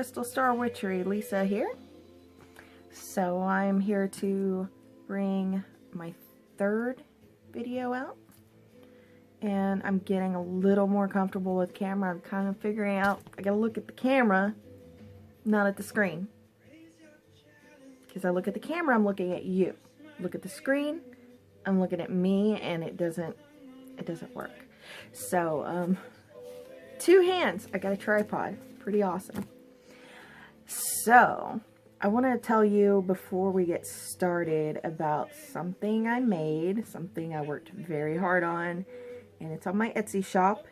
Crystal Star Witchery, Lisa here. So I'm here to bring my third video out. And I'm getting a little more comfortable with camera. I'm kind of figuring out, I gotta look at the camera, not at the screen. Because I look at the camera, I'm looking at you. Look at the screen, I'm looking at me, and it doesn't work. So, 2 hands. I got a tripod. Pretty awesome. So, I want to tell you before we get started about something I made, something I worked very hard on, and it's on my Etsy shop.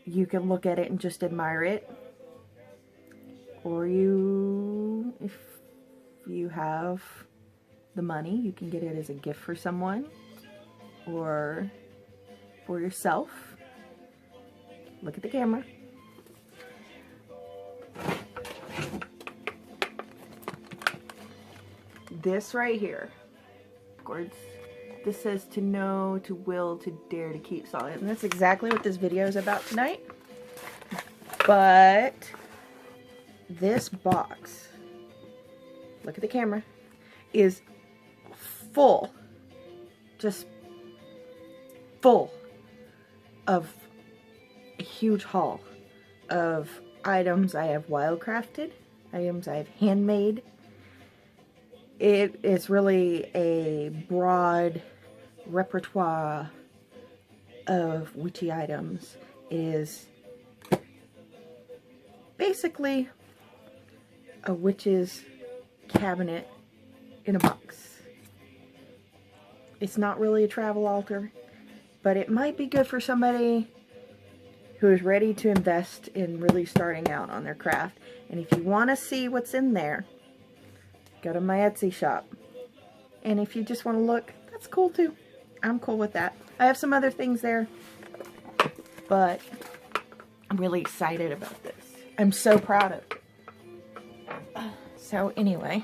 You can look at it and just admire it. Or if you have the money, you can get it as a gift for someone or for yourself. Look at the camera. This right here, of course, this says to know, to will, to dare, to keep solid. And that's exactly what this video is about tonight. But this box, look at the camera, is full, just full of a huge haul of items I have wildcrafted, items I have handmade. It is really a broad repertoire of witchy items. It is basically a witch's cabinet in a box. It's not really a travel altar, but it might be good for somebody who is ready to invest in really starting out on their craft. And if you want to see what's in there, go to my Etsy shop. And if you just want to look, that's cool too. I'm cool with that. I have some other things there, but I'm really excited about this. I'm so proud of it. So anyway,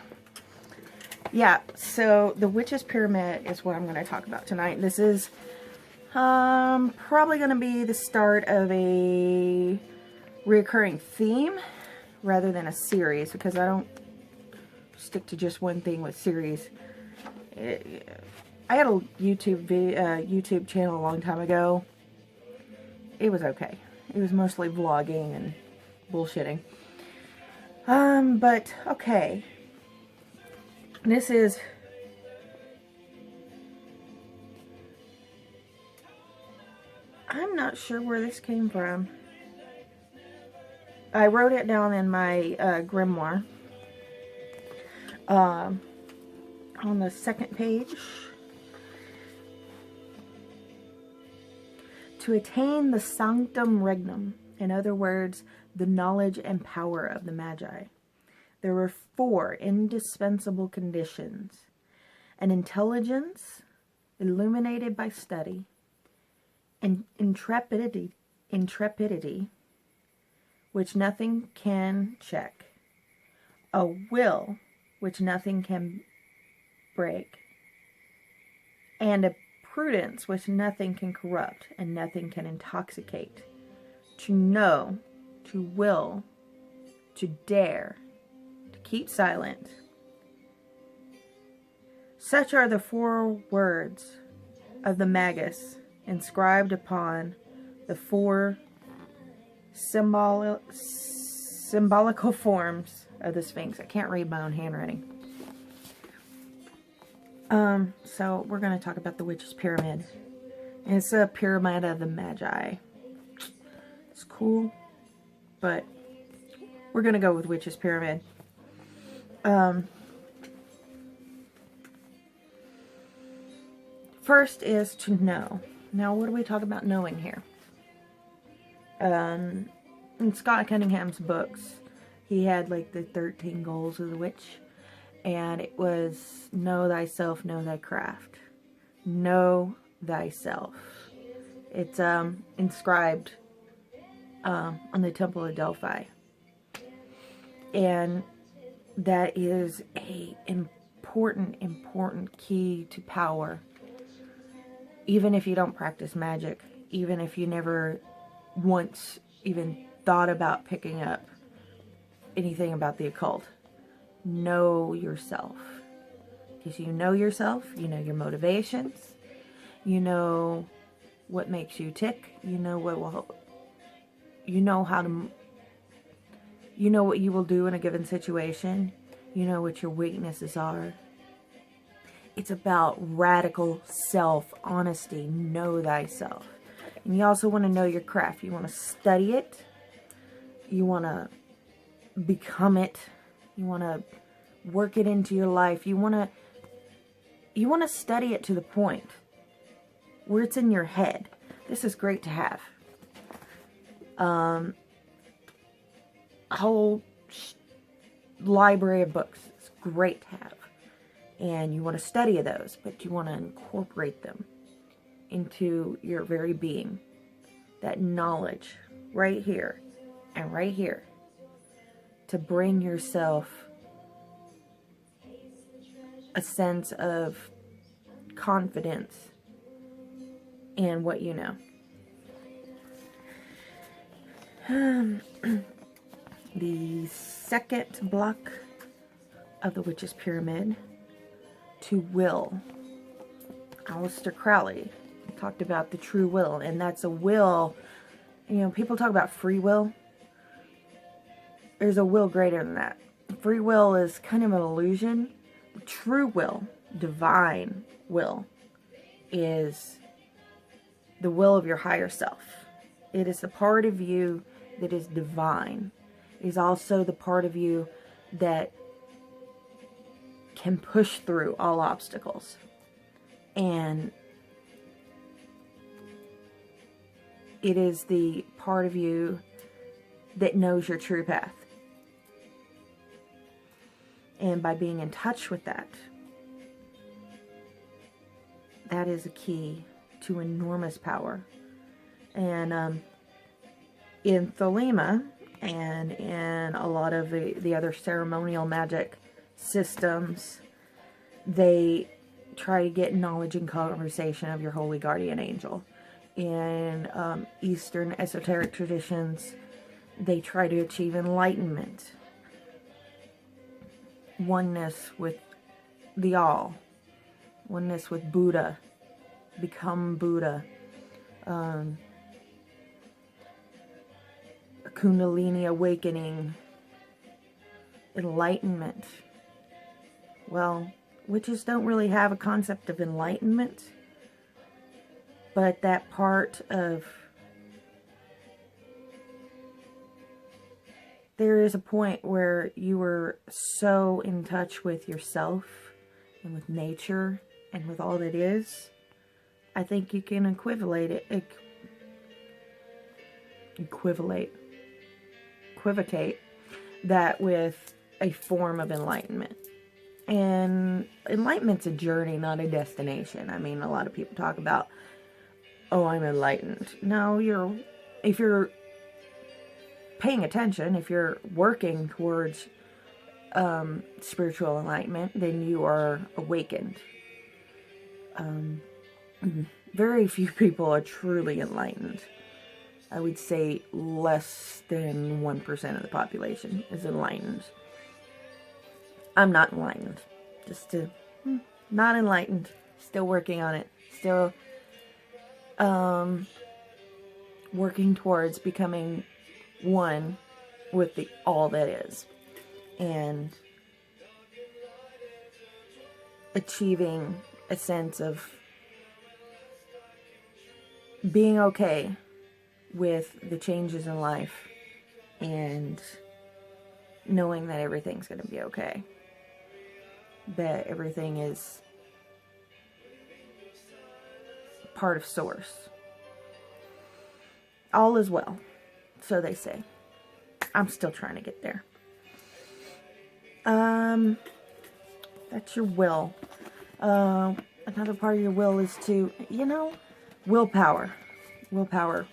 yeah, so the Witch's Pyramid is what I'm going to talk about tonight. This is probably going to be the start of a recurring theme rather than a series, because I don't stick to just one thing with series. I had a YouTube channel a long time ago. It was okay. It was mostly vlogging and bullshitting. But okay. This is I'm not sure where this came from. I wrote it down in my grimoire. On the second page. To attain the sanctum regnum, in other words, the knowledge and power of the Magi, there were 4 indispensable conditions: an intelligence illuminated by study, an intrepidity which nothing can check, a will which nothing can break, and a prudence which nothing can corrupt and nothing can intoxicate. To know, to will, to dare, to keep silent. Such are the 4 words of the Magus inscribed upon the 4 symbolical forms of the Sphinx. I can't read my own handwriting. So we're going to talk about the Witch's Pyramid. It's a pyramid of the Magi. It's cool, but we're going to go with Witch's Pyramid. First is to know. Now, what do we talk about knowing here? In Scott Cunningham's books, he had like the 13 goals of the witch. And it was, know thyself, know thy craft. Know thyself. It's inscribed on the Temple of Delphi. And that is a important key to power. Even if you don't practice magic. Even if you never once even thought about picking up anything about the occult. Know yourself. Because you know yourself, you know your motivations, you know what makes you tick, you know what will, you know how to, you know what you will do in a given situation, you know what your weaknesses are. It's about radical self-honesty. Know thyself. And you also want to know your craft. You want to study it. You want to become it. You want to work it into your life. You want to study it to the point where it's in your head. This is great to have. A whole library of books. It's great to have. And you want to study those, but you want to incorporate them into your very being. That knowledge right here and right here to bring yourself a sense of confidence in what you know. The second block of the Witch's Pyramid, to will. Aleister Crowley talked about the true will, and that's a will. You know, people talk about free will. There's a will greater than that. Free will is kind of an illusion. True will, divine will, is the will of your higher self. It is the part of you that is divine. It is also the part of you that can push through all obstacles. And it is the part of you that knows your true path. And by being in touch with that, that is a key to enormous power. And in Thelema and in a lot of the other ceremonial magic systems, they try to get knowledge and conversation of your holy guardian angel. In Eastern esoteric traditions, they try to achieve enlightenment, oneness with the all, oneness with Buddha, become Buddha, a Kundalini awakening, enlightenment. Well, witches don't really have a concept of enlightenment, but that part of, there is a point where you are so in touch with yourself and with nature and with all that is. I think you can equivocate that with a form of enlightenment. And enlightenment's a journey, not a destination. I mean, a lot of people talk about, oh, I'm enlightened. No, if you're paying attention, if you're working towards spiritual enlightenment, then you are awakened. Very few people are truly enlightened. I would say less than 1% of the population is enlightened. I'm not enlightened. Not enlightened. Still working on it. Still working towards becoming one with the all that is. And achieving a sense of being okay with the changes in life and knowing that everything's going to be okay. That everything is part of source. All is well, so they say. I'm still trying to get there. That's your will. Another part of your will is to, willpower. Willpower.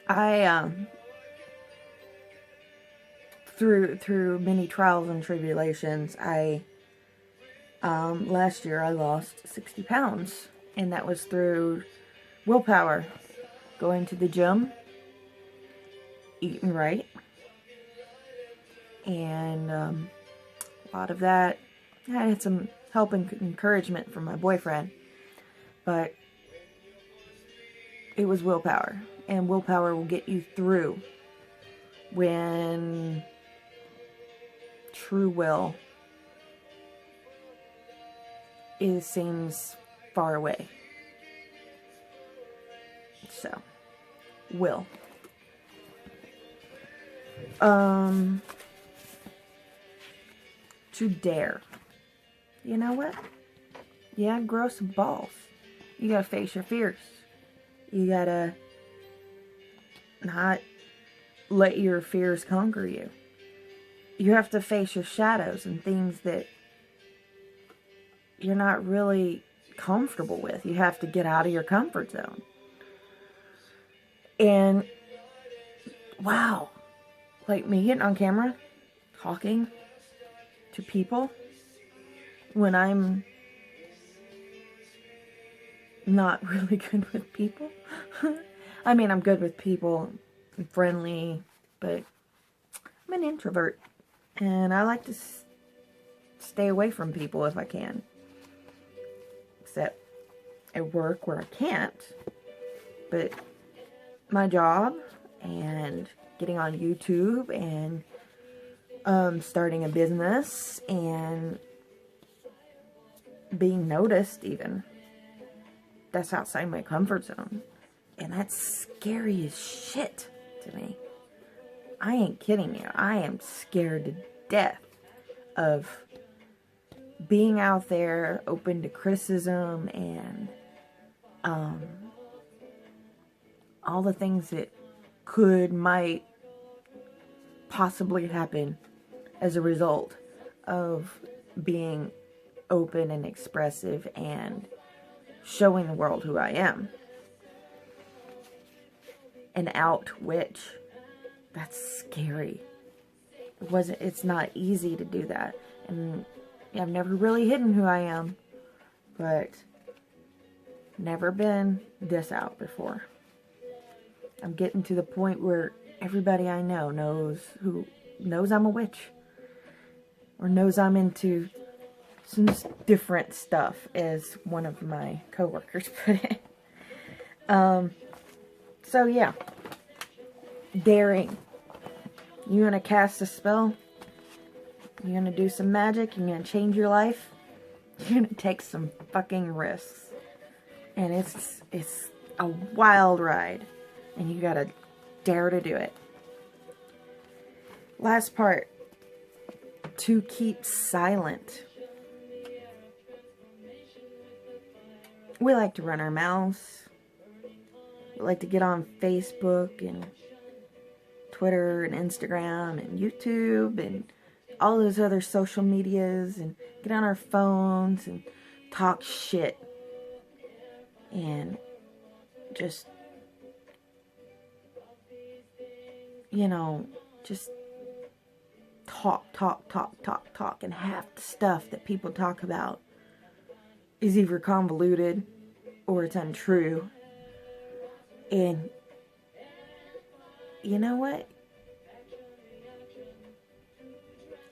I, through many trials and tribulations, last year I lost 60 pounds. And that was through willpower. Going to the gym, eating right, And a lot of that, I had some help and encouragement from my boyfriend. But it was willpower. And willpower will get you through when true will seems far away. So, will. To dare. You know what? Yeah, grow some balls. You gotta face your fears. You gotta not let your fears conquer you. You have to face your shadows and things that you're not really comfortable with. You have to get out of your comfort zone. And wow, like me getting on camera, talking to people when I'm not really good with people. I mean, I'm good with people, I'm friendly, but I'm an introvert. And I like to stay away from people if I can. Except at work where I can't. But my job and getting on YouTube and starting a business and being noticed even. That's outside my comfort zone. And that's scary as shit to me. I ain't kidding you. I am scared to death of being out there open to criticism and all the things that might possibly happen as a result of being open and expressive and showing the world who I am. An outwit. That's scary. It's not easy to do that. And I've never really hidden who I am. But never been this out before. I'm getting to the point where everybody I know knows I'm a witch. Or knows I'm into some different stuff, as one of my coworkers put it. So yeah. Daring. You gonna cast a spell? You gonna do some magic? You gonna change your life? You're gonna take some fucking risks. And it's a wild ride. And you gotta dare to do it. Last part. To keep silent. We like to run our mouths. We like to get on Facebook and Twitter and Instagram and YouTube and all those other social medias and get on our phones and talk shit. And just, just talk. And half the stuff that people talk about is either convoluted or it's untrue. And you know what?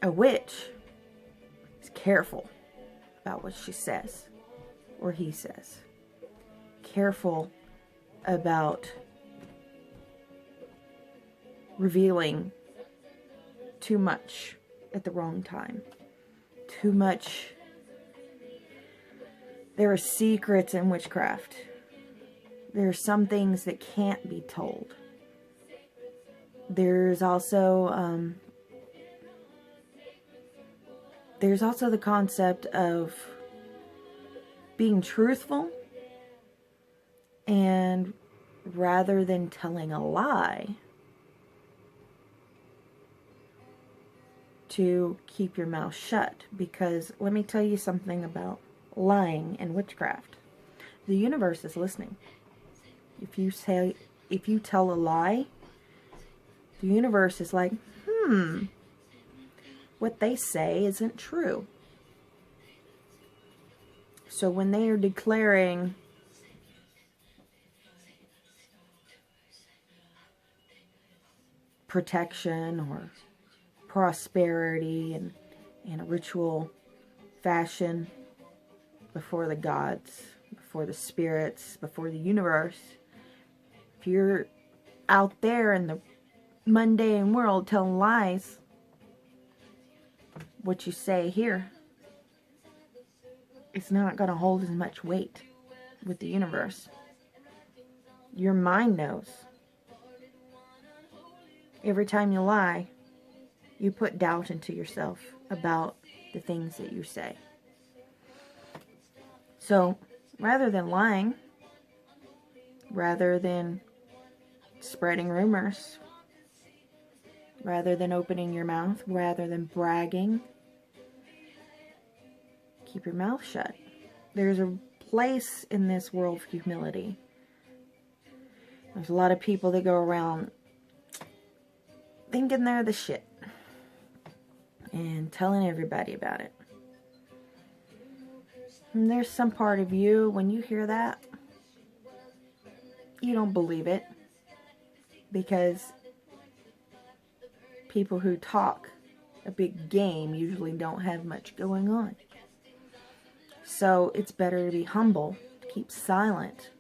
A witch is careful about what she says or he says. Careful about revealing too much at the wrong time. Too much. There are secrets in witchcraft. There are some things that can't be told. There's also the concept of being truthful, and rather than telling a lie, to keep your mouth shut. Because let me tell you something about lying and witchcraft. The universe is listening. If you tell a lie, the universe is like, what they say isn't true. So when they are declaring protection or prosperity and in a ritual fashion before the gods, before the spirits, before the universe. If you're out there in the mundane world telling lies, what you say here, it's not going to hold as much weight with the universe. Your mind knows. Every time you lie, you put doubt into yourself about the things that you say. So, rather than lying, rather than spreading rumors, rather than opening your mouth, rather than bragging, keep your mouth shut. There's a place in this world for humility. There's a lot of people that go around thinking they're the shit and telling everybody about it. And there's some part of you, when you hear that, you don't believe it, because people who talk a big game usually don't have much going on. So it's better to be humble, to keep silent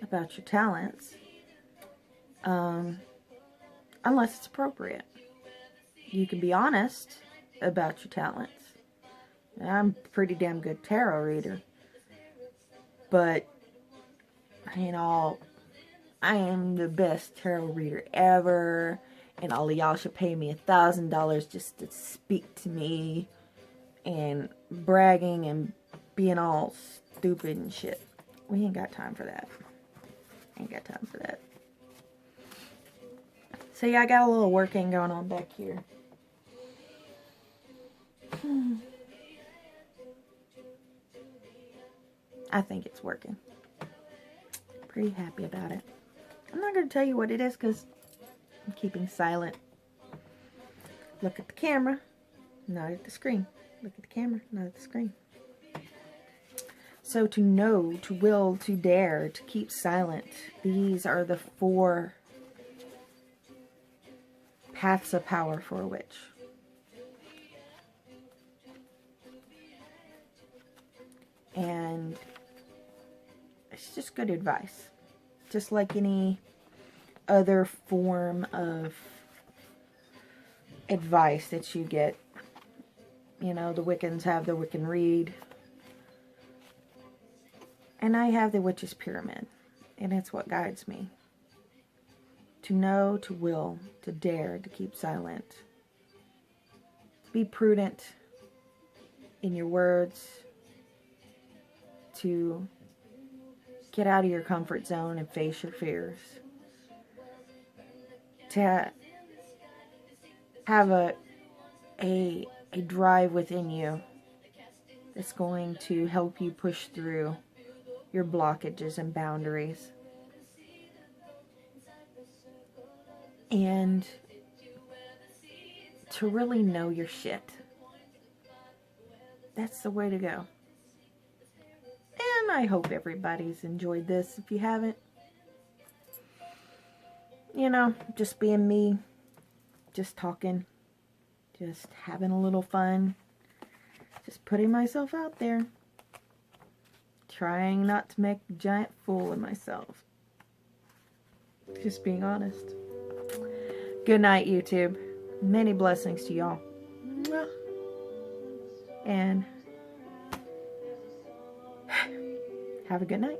about your talents, unless it's appropriate. You can be honest about your talents. I'm a pretty damn good tarot reader, but you know, I am the best tarot reader ever, and all of y'all should pay me $1,000 just to speak to me, and bragging and being all stupid and shit. We ain't got time for that. Ain't got time for that. So yeah, I got a little working going on back here. I think it's working. Pretty happy about it. I'm not going to tell you what it is because I'm keeping silent. Look at the camera, not at the screen. Look at the camera, not at the screen. So to know, to will, to dare, to keep silent. These are the 4 paths of power for a witch. And it's just good advice. Just like any other form of advice that you get. You know, the Wiccans have the Wiccan Reed. And I have the Witch's Pyramid. And it's what guides me. To know, to will, to dare, to keep silent. Be prudent in your words. To get out of your comfort zone and face your fears. To have a drive within you that's going to help you push through your blockages and boundaries. And to really know your shit. That's the way to go. And I hope everybody's enjoyed this. If you haven't, you know, just being me, just talking, just having a little fun, just putting myself out there, trying not to make a giant fool of myself. Just being honest. Good night, YouTube. Many blessings to y'all. And have a good night.